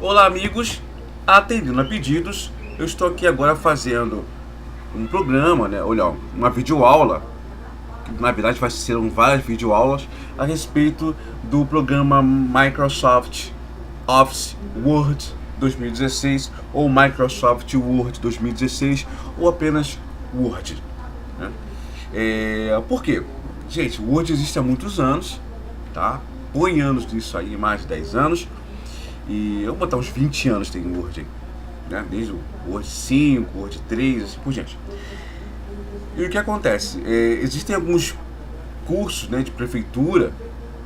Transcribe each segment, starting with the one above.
Olá amigos, atendendo a pedidos, eu estou aqui agora fazendo um programa, né? Olha, uma videoaula, que na verdade vai ser várias videoaulas a respeito do programa Microsoft Office Word 2016 ou Microsoft Word 2016 ou apenas Word, né? Por quê? Gente, o Word existe há muitos anos, tá? Põe anos nisso aí, mais de 10 anos. E eu vou botar uns 20 anos tem o Word aí, né? Desde o Word 5, Word 3, assim por diante. E o que acontece? Existem alguns cursos, né, de prefeitura,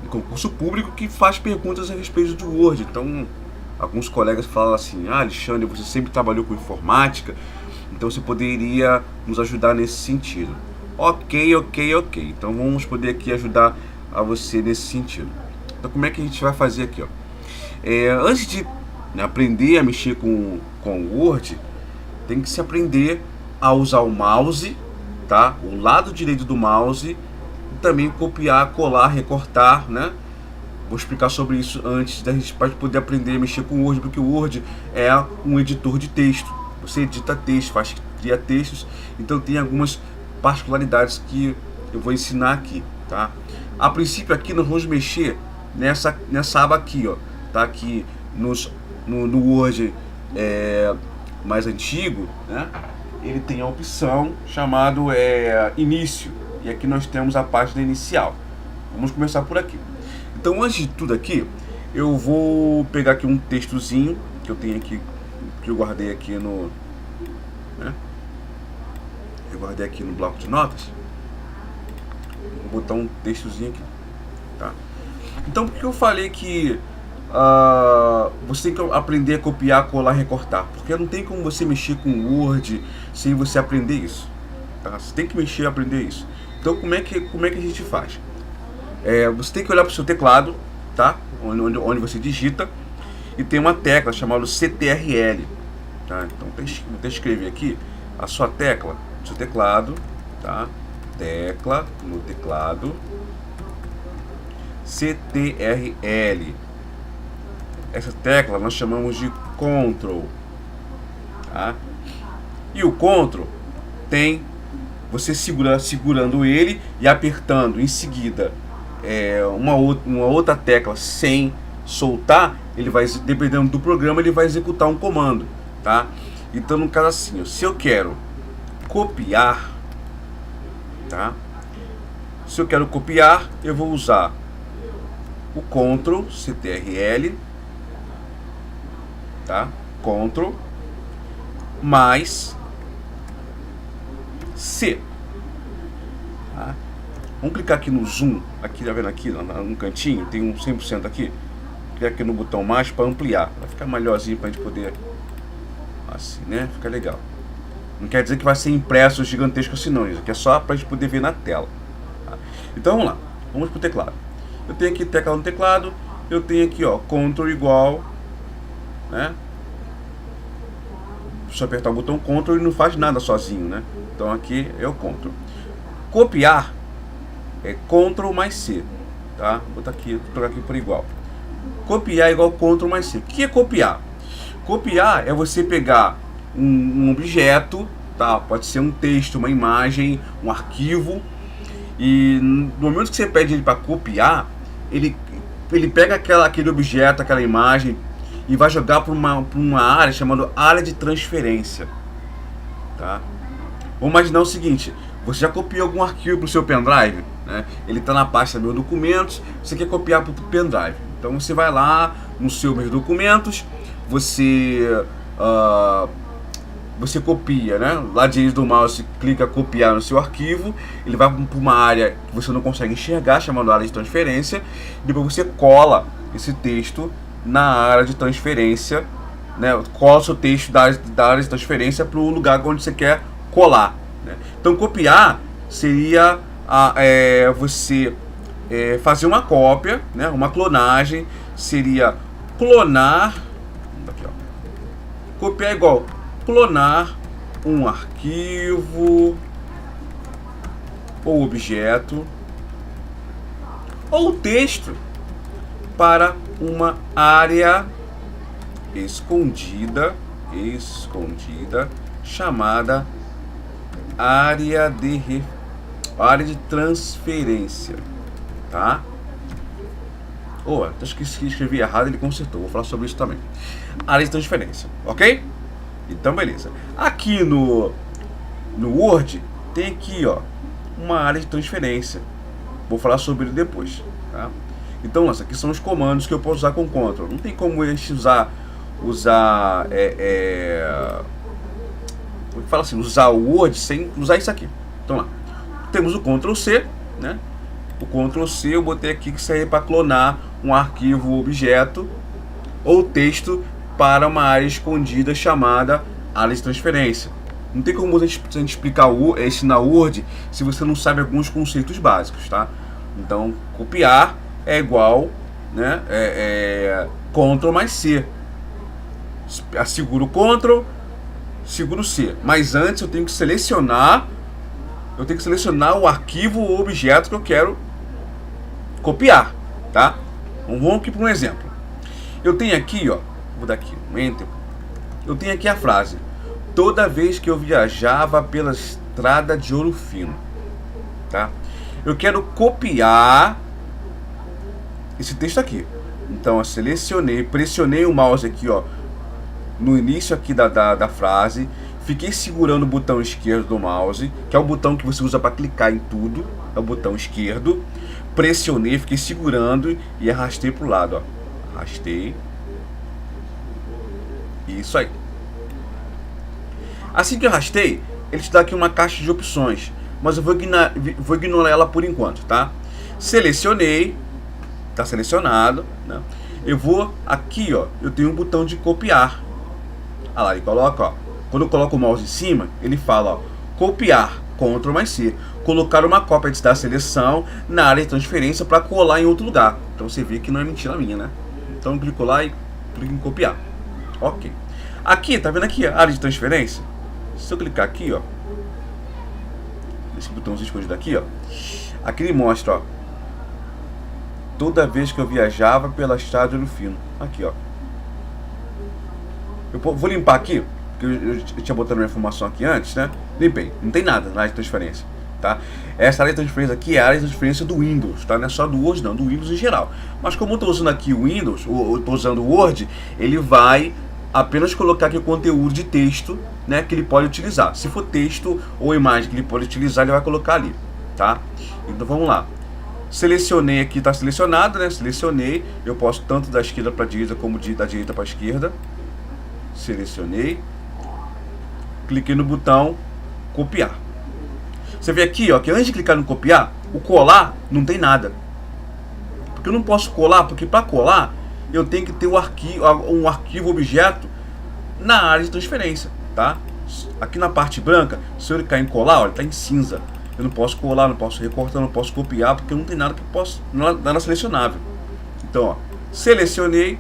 de concurso público, que faz perguntas a respeito do Word. Então, alguns colegas falam assim: ah, Alexandre, você sempre trabalhou com informática, então você poderia nos ajudar nesse sentido. Ok. Então vamos poder aqui ajudar a você nesse sentido. Então como é que a gente vai fazer aqui, ó? Antes de, né, aprender a mexer com o Word, tem que se aprender a usar o mouse, tá? O lado direito do mouse, e também copiar, colar, recortar, né? Vou explicar sobre isso antes da gente poder aprender a mexer com o Word, porque o Word é um editor de texto. Você edita texto, cria textos, então tem algumas particularidades que eu vou ensinar aqui, tá? A princípio aqui nós vamos mexer nessa aba aqui, ó, tá? Aqui no Word mais antigo, né? Ele tem a opção chamado início, e aqui nós temos a página inicial. Vamos começar por aqui. Então, antes de tudo aqui, eu vou pegar aqui um textozinho que eu tenho aqui, que eu guardei aqui né? Eu guardei aqui no bloco de notas. Vou botar um textozinho aqui, tá? Então, por que eu falei que você tem que aprender a copiar, colar, recortar? Porque não tem como você mexer com o Word sem você aprender isso, tá? Você tem que mexer e aprender isso. Então, como é que a gente faz? Você tem que olhar para o seu teclado, tá? Onde você digita, e tem uma tecla chamada CTRL, tá? Então vou até escrever aqui a sua tecla, seu teclado, tá? Tecla no teclado, CTRL. Essa tecla nós chamamos de Ctrl, tá? E o Ctrl tem você segurando ele e apertando em seguida uma outra tecla sem soltar, ele vai, dependendo do programa, ele vai executar um comando, tá? Então, no caso assim, se eu quero copiar, tá? Se eu quero copiar, eu vou usar o Ctrl, CTRL, tá? Ctrl mais C. Tá? Vamos clicar aqui no zoom, aqui, tá vendo aqui no cantinho, tem um 100% aqui. Clicar aqui no botão mais para ampliar, vai ficar melhorzinho para a gente poder, assim, né? Fica legal. Não quer dizer que vai ser impresso gigantesco assim não, isso aqui é só para a gente poder ver na tela. Tá? Então vamos lá, vamos para o teclado. Eu tenho aqui tecla no teclado, eu tenho aqui, ó, Ctrl igual, né? Só apertar o botão Ctrl e não faz nada sozinho, né? Então aqui é o Ctrl. Copiar é Ctrl mais C, tá? Vou botar aqui, vou trocar aqui por igual. Copiar é igual Ctrl mais C. O que é copiar? Copiar é você pegar um objeto, tá? Pode ser um texto, uma imagem, um arquivo, e no momento que você pede ele para copiar, ele pega aquele objeto, aquela imagem, e vai jogar para uma área chamada área de transferência, tá? Vamos imaginar o seguinte: você já copiou algum arquivo para o seu pendrive, né? Ele está na pasta Meus Documentos, você quer copiar para o pendrive. Então você vai lá no seu Meus Documentos, você copia, né? Lá direito do mouse, clica copiar no seu arquivo, ele vai para uma área que você não consegue enxergar, chamada área de transferência, e depois você cola esse texto na área de transferência, né? Cola o seu texto da área de transferência para o lugar onde você quer colar, né? Então copiar seria você fazer uma cópia, né? Uma clonagem seria clonar. Aqui, ó. Copiar é igual clonar um arquivo ou objeto ou texto para uma área escondida, chamada área de transferência, tá? Acho que escrevi errado, ele consertou. Vou falar sobre isso também. Área de transferência, ok? Então, beleza. Aqui no Word, tem aqui, uma área de transferência. Vou falar sobre ele depois, tá? Então, aqui são os comandos que eu posso usar com Ctrl. Não tem como a gente usar como que fala assim, usar o Word sem usar isso aqui. Então, lá, temos o Ctrl C, né? O Ctrl C eu botei aqui que serve para clonar um arquivo objeto ou texto para uma área escondida chamada área de transferência. Não tem como a gente explicar esse na Word se você não sabe alguns conceitos básicos, tá? Então, copiar é igual, né? Ctrl mais C. Seguro Ctrl, seguro C. Mas antes eu tenho que selecionar o arquivo ou objeto que eu quero copiar, tá? Vamos aqui para um exemplo. Eu tenho aqui, vou dar aqui um Enter. Eu tenho aqui a frase: toda vez que eu viajava pela estrada de Ouro Fino, tá? Eu quero copiar esse texto aqui. Então eu pressionei o mouse aqui, no início aqui da frase, fiquei segurando o botão esquerdo do mouse, que é o botão que você usa para clicar em tudo, é o botão esquerdo. Pressionei, fiquei segurando e arrastei para o lado, arrastei. Isso aí. Assim que eu arrastei, ele te dá aqui uma caixa de opções, mas eu vou ignorar ela por enquanto, tá? Selecionei, tá selecionado, né? Eu vou aqui, eu tenho um botão de copiar. Olha lá, ele coloca, quando eu coloco o mouse em cima, ele fala, copiar, Ctrl mais C, colocar uma cópia da seleção na área de transferência para colar em outro lugar. Então você vê que não é mentira minha, né? Então eu clico lá e clico em copiar. Ok. Aqui, tá vendo aqui a área de transferência? Se eu clicar aqui, nesse botãozinho escondido aqui, aqui ele mostra, toda vez que eu viajava pela estrada de Ouro Fino. Aqui, eu vou limpar aqui, porque eu tinha botado uma informação aqui antes, né? Limpei, não tem nada na área de transferência, tá? Essa área de transferência aqui é a área de transferência do Windows, tá? Não é só do Word não, do Windows em geral. Mas como eu estou usando aqui o Windows, ou estou usando o Word, ele vai apenas colocar aqui o conteúdo de texto, né, que ele pode utilizar. Se for texto ou imagem que ele pode utilizar, ele vai colocar ali, tá? Então vamos lá. Selecionei aqui, está selecionado, né? Selecionei. Eu posso tanto da esquerda para a direita como da direita para a esquerda. Selecionei. Cliquei no botão copiar. Você vê aqui, que antes de clicar no copiar, o colar não tem nada. Porque eu não posso colar, porque para colar eu tenho que ter um arquivo objeto na área de transferência, tá? Aqui na parte branca, se eu clicar em colar, olha, está em cinza. Eu não posso colar, não posso recortar, não posso copiar, porque não tem nada que possa, nada selecionável. Então, selecionei,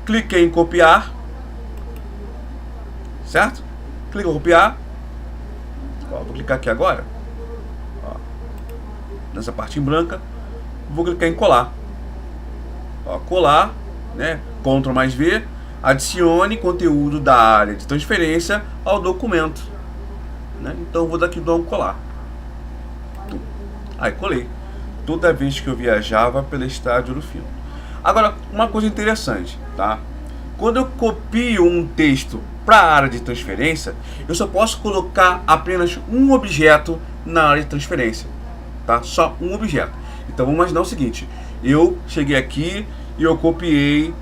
cliquei em copiar, certo? Clico em copiar. Vou clicar aqui agora, nessa parte em branca, vou clicar em colar. Colar, né? Ctrl mais V, adicione conteúdo da área de transferência ao documento, né? Então eu vou daqui dar um colar. Aí colei. Toda vez que eu viajava pela estrada de Ouro Fino. Agora, uma coisa interessante, tá? Quando eu copio um texto para a área de transferência, eu só posso colocar apenas um objeto na área de transferência, tá? Só um objeto. Então vamos imaginar o seguinte: eu cheguei aqui e eu copiei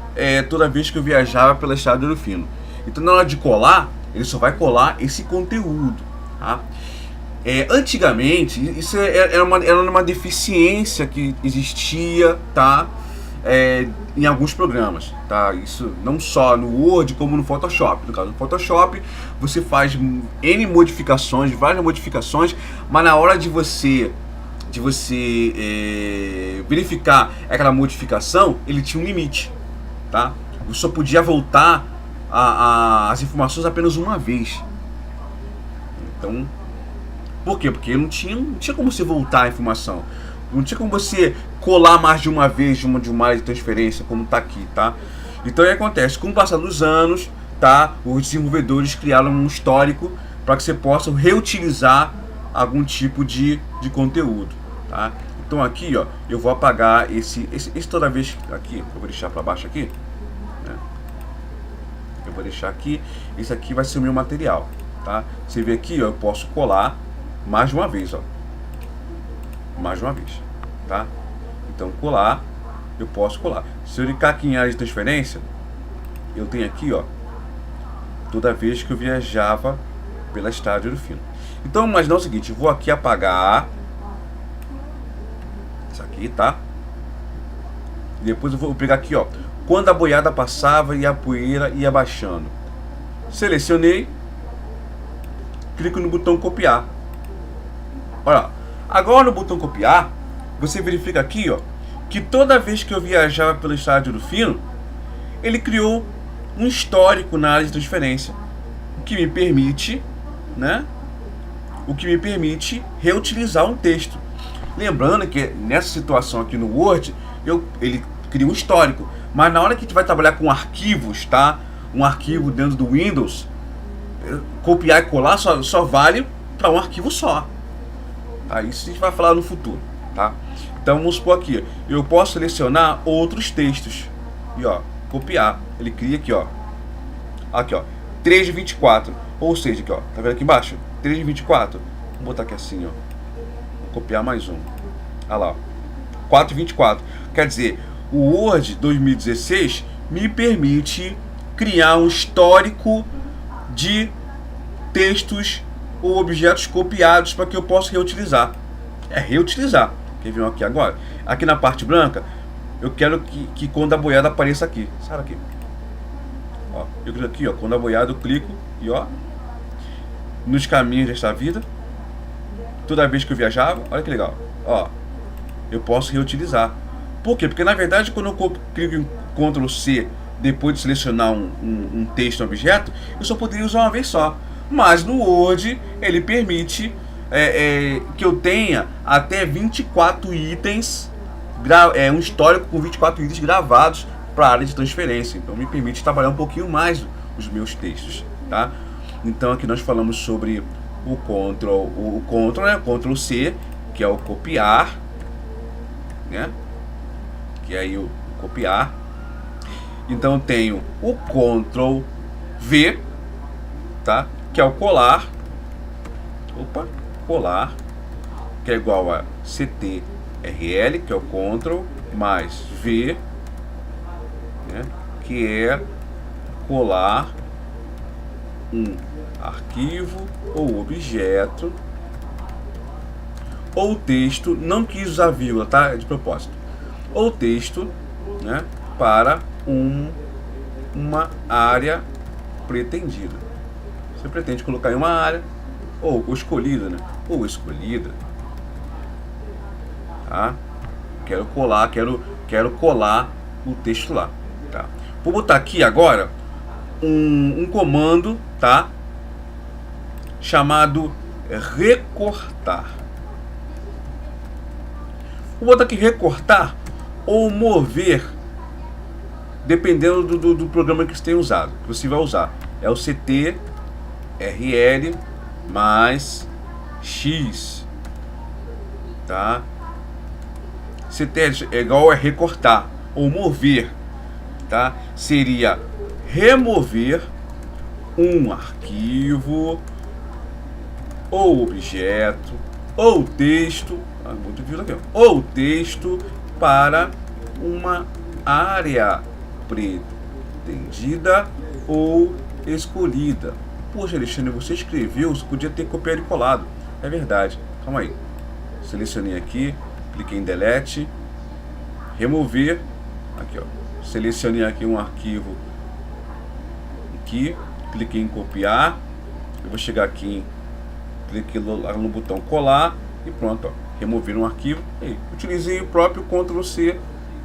toda vez que eu viajava pela estrada de Ouro Fino. Então na hora de colar, ele só vai colar esse conteúdo, tá? Antigamente, isso era uma deficiência que existia, tá? Em alguns programas, tá? Isso não só no Word como no Photoshop. No caso do Photoshop, você faz N modificações, várias modificações, mas na hora de você verificar aquela modificação, ele tinha um limite, tá? Você só podia voltar as informações apenas uma vez. Então, por quê? Porque não tinha como você voltar a informação. Não tinha como você colar mais de uma vez de uma área de transferência, como está aqui, tá? Então o que acontece? Com o passar dos anos, tá, os desenvolvedores criaram um histórico para que você possa reutilizar algum tipo de conteúdo, tá? Então aqui, ó, eu vou apagar esse toda vez aqui, eu vou deixar para baixo aqui, né? Eu vou deixar aqui, esse aqui vai ser o meu material, tá? Você vê aqui, ó, eu posso colar mais de uma vez, ó, mais de uma vez, tá? Então colar, eu posso colar. Se eu clicar aqui em área de transferência, eu tenho aqui, ó, toda vez que eu viajava pela estrada de Ouro Fino. Então imagina o seguinte, eu vou aqui apagar isso aqui, tá? E depois eu vou pegar aqui, ó, quando a boiada passava e a poeira ia baixando. Selecionei, clico no botão copiar. Olha, agora no botão copiar, você verifica aqui, ó, que toda vez que eu viajava pela estrada de Ouro Fino, ele criou um histórico na área de transferência, o que me permite, né? O que me permite reutilizar um texto. Lembrando que nessa situação aqui no Word, ele cria um histórico, mas na hora que a gente vai trabalhar com arquivos, tá? Um arquivo dentro do Windows, copiar e colar só vale para um arquivo só. Tá? Isso a gente vai falar no futuro, tá? Então vamos supor aqui, eu posso selecionar outros textos e ó, copiar. Ele cria aqui, ó. Aqui, ó, 3 de 24. Ou seja, aqui, ó, tá vendo aqui embaixo? 3 de 24. Vou botar aqui assim, ó. Vou copiar mais um. Olha lá, ó. 4 de 24. Quer dizer, o Word 2016 me permite criar um histórico de textos ou objetos copiados para que eu possa reutilizar. É reutilizar. Quer ver aqui agora? Aqui na parte branca, eu quero que quando a boiada apareça aqui. Sai daqui. Ó, eu clico aqui, ó, quando a boiada eu clico e ó, nos caminhos desta vida, toda vez que eu viajava, olha que legal, ó, eu posso reutilizar. Por quê? Porque na verdade quando eu clico em Ctrl C depois de selecionar um texto, um objeto, eu só poderia usar uma vez só. Mas no Word ele permite que eu tenha até 24 itens, um histórico com 24 itens gravados para a área de transferência. Então me permite trabalhar um pouquinho mais os meus textos, tá? Então aqui nós falamos sobre o Ctrl, né? Ctrl C, que é o copiar, né? Que é aí o copiar. Então eu tenho o Ctrl V, tá? Que é o colar. Opa, colar, que é igual a CTRL, que é o Ctrl, mais V, né, que é colar um arquivo ou objeto ou texto, não quis usar vírgula, tá? É de propósito. Ou texto, né, para uma área pretendida. Você pretende colocar em uma área ou escolhida, né? Ou escolhida, tá? Quero colar o texto lá, tá? Vou botar aqui agora um comando, tá? Chamado recortar. Vou botar aqui recortar ou mover, dependendo do programa que você tem usado, que você vai usar. É o CTRL mais X, tá? CTRL é igual a recortar ou mover, tá? Seria remover um arquivo ou objeto ou texto, muito difícil aqui, ou texto para uma área pretendida ou escolhida. Poxa, Alexandre, você escreveu, você podia ter copiado e colado. É verdade. Calma aí. Selecionei aqui, cliquei em delete, remover, aqui ó, selecionei aqui um arquivo aqui, cliquei em copiar, eu vou chegar aqui, cliquei no botão colar e pronto, ó, remover um arquivo, e utilizei o próprio Ctrl C,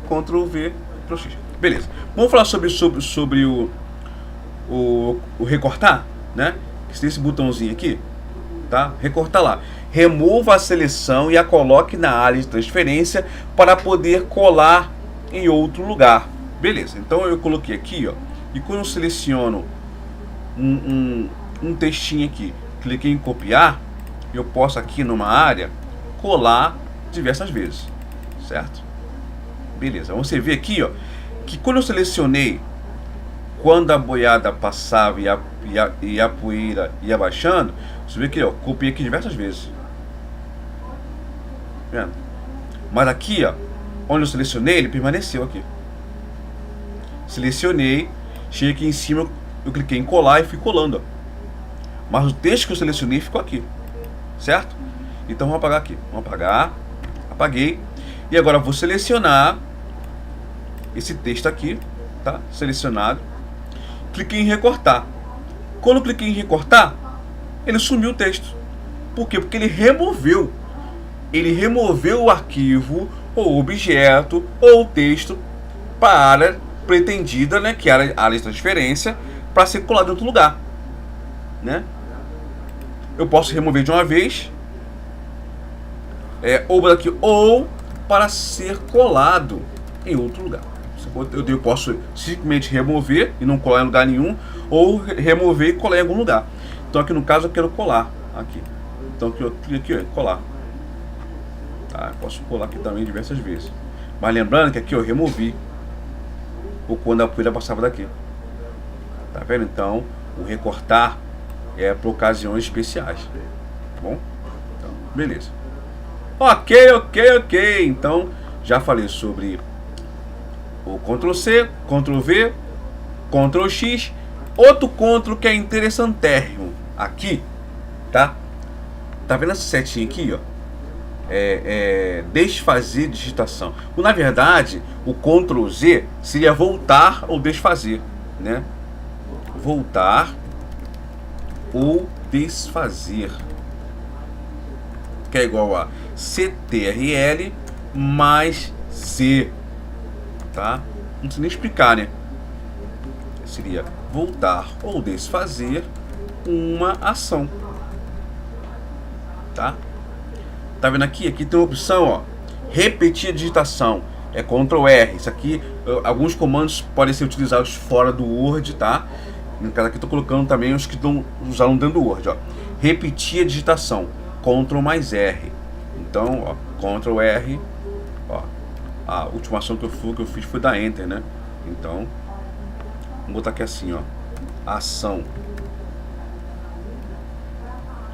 Ctrl V, Ctrl X. Beleza. Vamos falar sobre o recortar, né? Esse botãozinho aqui, tá? Recortar lá. Remova a seleção e a coloque na área de transferência para poder colar em outro lugar. Beleza, então eu coloquei aqui, ó, e quando eu seleciono um textinho aqui, cliquei em copiar, eu posso aqui numa área colar diversas vezes, certo? Beleza, você vê aqui, ó, que quando eu selecionei, quando a boiada passava e a poeira ia baixando, você vê que eu copiei aqui diversas vezes. Vendo? Mas aqui, ó, onde eu selecionei, ele permaneceu aqui. Selecionei, cheguei aqui em cima, eu cliquei em colar e fui colando, ó. Mas o texto que eu selecionei ficou aqui, certo? Então vamos apagar aqui. Vamos apagar, apaguei. E agora eu vou selecionar esse texto aqui, tá? Selecionado. Cliquei em recortar. Quando eu cliquei em recortar, ele sumiu o texto. Por quê? Porque ele removeu. Ele removeu o arquivo, ou objeto, ou texto para a área pretendida, né? Que era a área de transferência, para ser colado em outro lugar, né? Eu posso remover de uma vez, ou para ser colado em outro lugar. Eu posso simplesmente remover e não colar em lugar nenhum, ou remover e colar em algum lugar. Então aqui no caso eu quero colar aqui. Então aqui eu clico aqui, ó, colar. Tá, posso colar aqui também diversas vezes. Mas lembrando que aqui eu removi ou quando a poeira passava daqui. Tá vendo? Então o recortar é para ocasiões especiais. Tá bom? Então, beleza. Ok. Então já falei sobre o Ctrl C, Ctrl V, Ctrl X. Outro Ctrl que é interessantérrimo aqui, tá? Tá vendo essa setinha aqui, ó? Desfazer digitação. Na verdade, o Ctrl Z seria voltar ou desfazer, né? Voltar ou desfazer, que é igual a CTRL mais Z, tá? Não precisa nem explicar, né? Seria voltar ou desfazer uma ação, tá? Tá vendo aqui? Aqui tem uma opção, ó, repetir a digitação, é Ctrl R. Isso aqui, alguns comandos podem ser utilizados fora do Word, tá? No caso aqui eu tô colocando também os que estão usados dentro do Word, ó. Repetir a digitação, Ctrl mais R. Então, ó, Ctrl R, ó. A última ação que eu fiz foi dar Enter, né? Então, vamos botar aqui assim, ó, ação.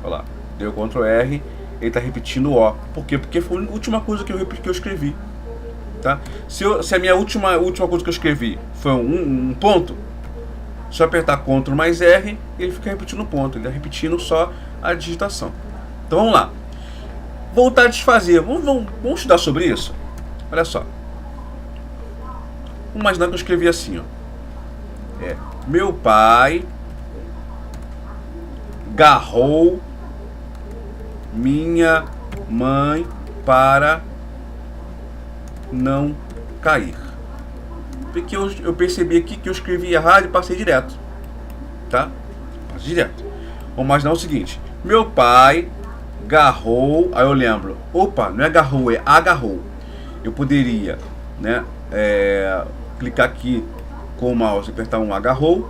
Olha lá, deu Ctrl R. Ele está repetindo o O. Por quê? Porque foi a última coisa que eu escrevi, tá? Se a minha última coisa que eu escrevi foi um ponto, se eu apertar Ctrl mais R, ele fica repetindo o ponto. Ele está repetindo só a digitação. Então vamos lá. Voltar a desfazer. Vamos estudar sobre isso? Olha só. Vamos imaginar que eu escrevi assim, ó. Meu pai garrou minha mãe para não cair. Porque eu percebi aqui que eu escrevi errado e passei direto, tá? Passei direto. Vamos imaginar o seguinte: meu pai garrou. Aí eu lembro, opa, não é agarrou, é agarrou. Eu poderia, né, clicar aqui com o mouse e apertar um agarrou.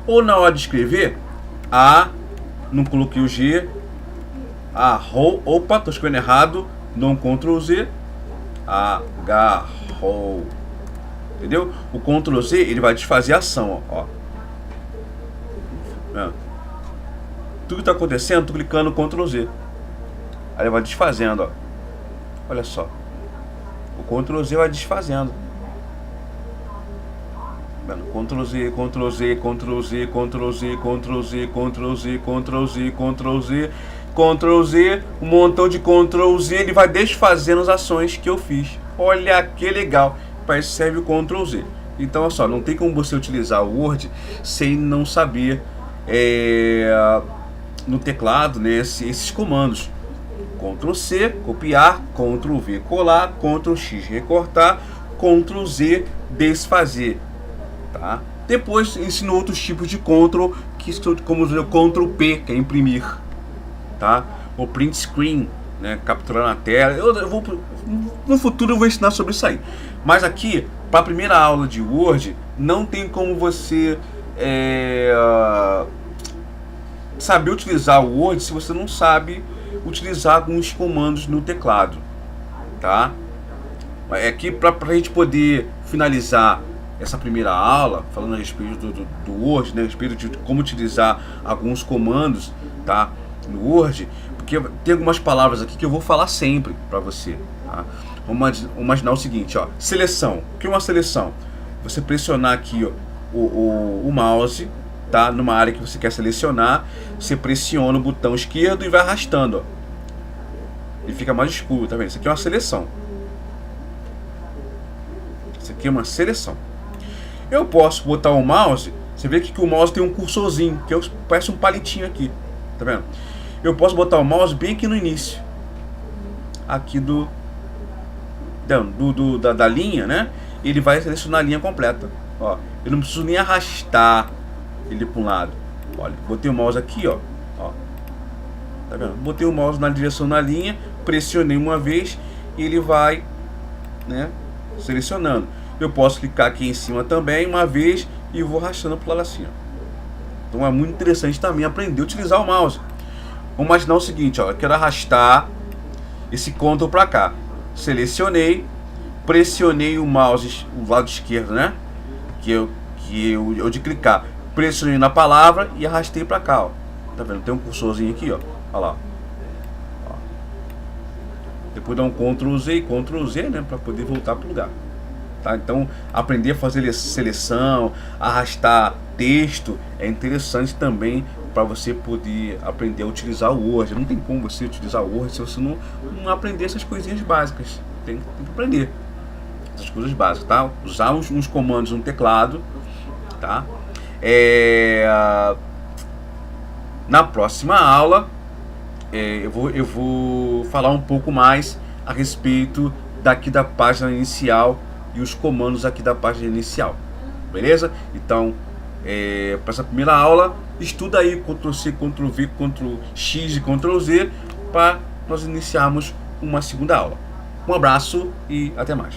Ou na hora de escrever, não coloquei o G, arrou, opa, tô escrevendo errado, não Ctrl Z, agarrou, entendeu? O Ctrl Z, ele vai desfazer a ação, ó. Tudo que tá acontecendo, tô clicando no Ctrl Z, aí ele vai desfazendo, ó. Olha só, o Ctrl Z vai desfazendo. Ctrl Z, Ctrl Z, Ctrl Z, Ctrl Z, Ctrl Z, Ctrl Z, Ctrl Z, Ctrl Z, Ctrl Z, um montão de Ctrl Z, ele vai desfazendo as ações que eu fiz. Olha que legal, para isso serve o Ctrl Z. Então, olha só, não tem como você utilizar o Word sem não saber no teclado, né, esses comandos. Ctrl C, copiar, Ctrl V, colar, Ctrl X, recortar, Ctrl Z, desfazer. Tá? Depois ensino outros tipos de Ctrl, que são como o Ctrl P, que é imprimir, tá? O print screen, né? Capturar na tela. No futuro eu vou ensinar sobre isso aí. Mas aqui para a primeira aula de Word, não tem como você saber utilizar o Word se você não sabe utilizar alguns comandos no teclado, tá? É que para a gente poder finalizar essa primeira aula, falando a respeito do Word, né, a respeito de como utilizar alguns comandos, tá, no Word, porque tem algumas palavras aqui que eu vou falar sempre para você, tá? Vamos imaginar o seguinte, ó, seleção. O que é uma seleção? Você pressionar aqui, ó, o mouse, tá, numa área que você quer selecionar, você pressiona o botão esquerdo e vai arrastando, ó. Ele fica mais escuro, tá vendo? Isso aqui é uma seleção. Isso aqui é uma seleção. Eu posso botar o mouse, você vê que o mouse tem um cursorzinho, que parece um palitinho aqui, tá vendo? Eu posso botar o mouse bem aqui no início, aqui da linha, né? Ele vai selecionar a linha completa, ó. Eu não preciso nem arrastar ele para um lado. Olha, botei o mouse aqui, ó, tá vendo? Botei o mouse na direção da linha, pressionei uma vez e ele vai, né, selecionando. Eu posso clicar aqui em cima também uma vez e vou arrastando para o lado assim, ó. Então é muito interessante também aprender a utilizar o mouse. Vamos imaginar o seguinte, ó, eu quero arrastar esse Ctrl para cá. Selecionei, pressionei o mouse, o lado esquerdo, né? Que eu de clicar, pressionei na palavra e arrastei para cá, ó. Tá vendo? Tem um cursorzinho aqui, ó. Olha lá. Ó. Depois dá um Ctrl Z e Ctrl Z, né? Para poder voltar para o lugar. Tá? Então, aprender a fazer seleção, arrastar texto é interessante também para você poder aprender a utilizar o Word. Não tem como você utilizar o Word se você não aprender essas coisinhas básicas. Tem que aprender essas coisas básicas, tá? Usar uns comandos no teclado, tá? Na próxima aula eu vou falar um pouco mais a respeito daqui da página inicial e os comandos aqui da página inicial, beleza? Então, para essa primeira aula, estuda aí Ctrl+C, Ctrl+V, Ctrl+X e Ctrl+Z para nós iniciarmos uma segunda aula. Um abraço e até mais.